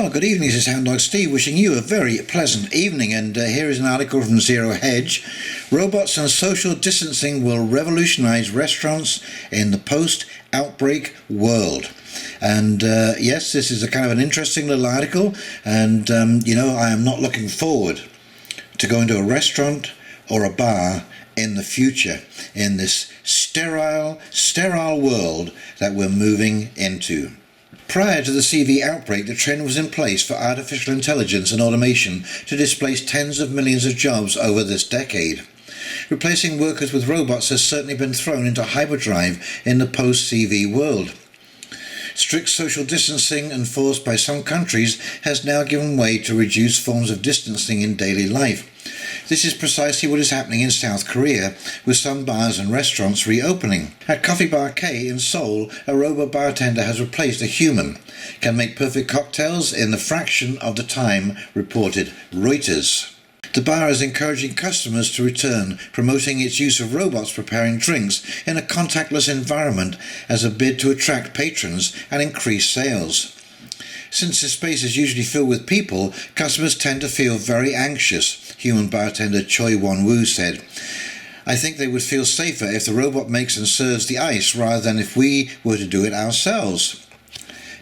Well, good evening, this is Hound Dog Steve wishing you a very pleasant evening, and here is an article from Zero Hedge. Robots and social distancing will revolutionize restaurants in the post-outbreak world. And yes, this is a kind of an interesting little article, and I am not looking forward to going to a restaurant or a bar in the future in this sterile world that we're moving into. Prior to the CV outbreak, the trend was in place for artificial intelligence and automation to displace tens of millions of jobs over this decade. Replacing workers with robots has certainly been thrown into hyperdrive in the post-CV world. Strict social distancing enforced by some countries has now given way to reduced forms of distancing in daily life. This is precisely what is happening in South Korea, with some bars and restaurants reopening. At Coffee Bar K in Seoul, a robot bartender has replaced a human, can make perfect cocktails in the fraction of the time, reported Reuters. The bar is encouraging customers to return, promoting its use of robots preparing drinks in a contactless environment as a bid to attract patrons and increase sales. Since the space is usually filled with people, customers tend to feel very anxious, human bartender Choi Won-woo said. I think they would feel safer if the robot makes and serves the ice rather than if we were to do it ourselves.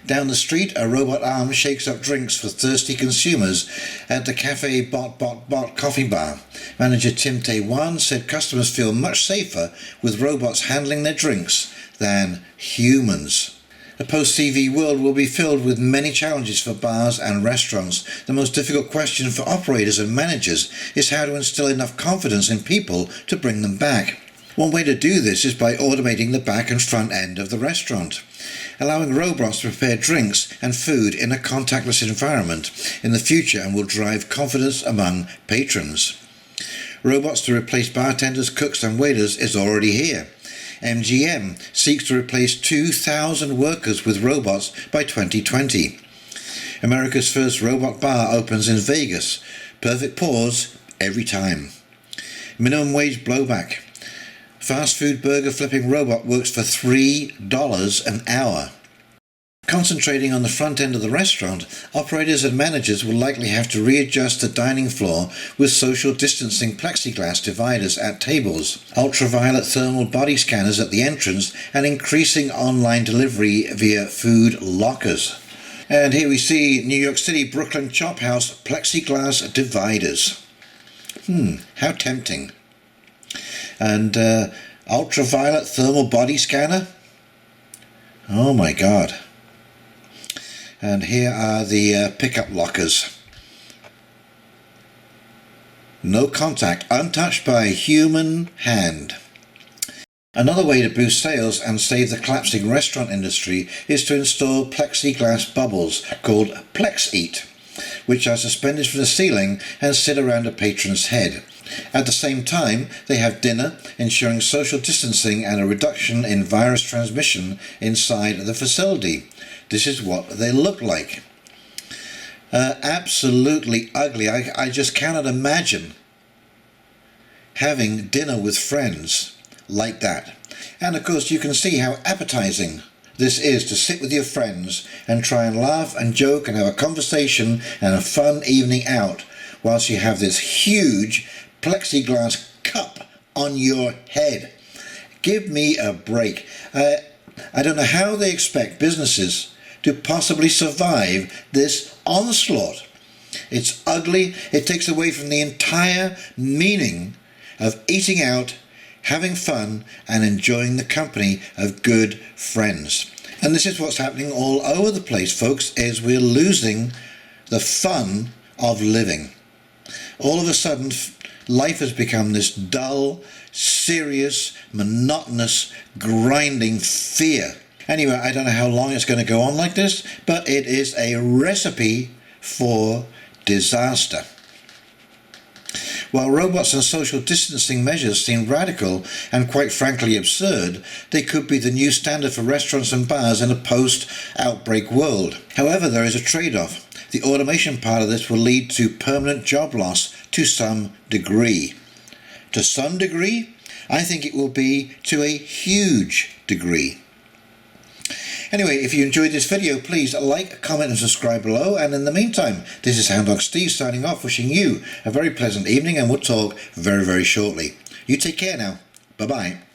Down the street, a robot arm shakes up drinks for thirsty consumers at the Cafe Bot coffee bar. Manager Tim Tae-wan said customers feel much safer with robots handling their drinks than humans. The post-CV world will be filled with many challenges for bars and restaurants. The most difficult question for operators and managers is how to instill enough confidence in people to bring them back. One way to do this is by automating the back and front end of the restaurant. Allowing robots to prepare drinks and food in a contactless environment in the future and will drive confidence among patrons. Robots to replace bartenders, cooks and waiters is already here. MGM seeks to replace 2,000 workers with robots by 2020. America's first robot bar opens in Vegas. Perfect pause every time. Minimum wage blowback. Fast food burger flipping robot works for $3 an hour. Concentrating on the front end of the restaurant, operators and managers will likely have to readjust the dining floor with social distancing plexiglass dividers at tables, ultraviolet thermal body scanners at the entrance, and increasing online delivery via food lockers. And here we see New York City Brooklyn Chop House plexiglass dividers. How tempting. And ultraviolet thermal body scanner? Oh my God. And here are the pickup lockers. No contact, untouched by a human hand. Another way to boost sales and save the collapsing restaurant industry is to install plexiglass bubbles called Plexeat, which are suspended from the ceiling and sit around a patron's head. At the same time, they have dinner, ensuring social distancing and a reduction in virus transmission inside the facility. This is what they look like. Absolutely ugly. I just cannot imagine having dinner with friends like that. And of course you can see how appetizing this is to sit with your friends and try and laugh and joke and have a conversation and a fun evening out whilst you have this huge plexiglass cup on your head. Give me a break. I don't know how they expect businesses to possibly survive this onslaught. It's ugly. It takes away from the entire meaning of eating out, having fun, and enjoying the company of good friends. And this is what's happening all over the place, folks, is we're losing the fun of living. All of a sudden, life has become this dull, serious, monotonous, grinding fear. Anyway, I don't know how long it's going to go on like this, but it is a recipe for disaster. While robots and social distancing measures seem radical and quite frankly absurd, they could be the new standard for restaurants and bars in a post-outbreak world. However, there is a trade-off. The automation part of this will lead to permanent job loss to some degree. To some degree? I think it will be to a huge degree. Anyway, if you enjoyed this video, please like, comment and subscribe below. And in the meantime, this is Hound Dog Steve signing off, wishing you a very pleasant evening, and we'll talk very, very shortly. You take care now. Bye-bye.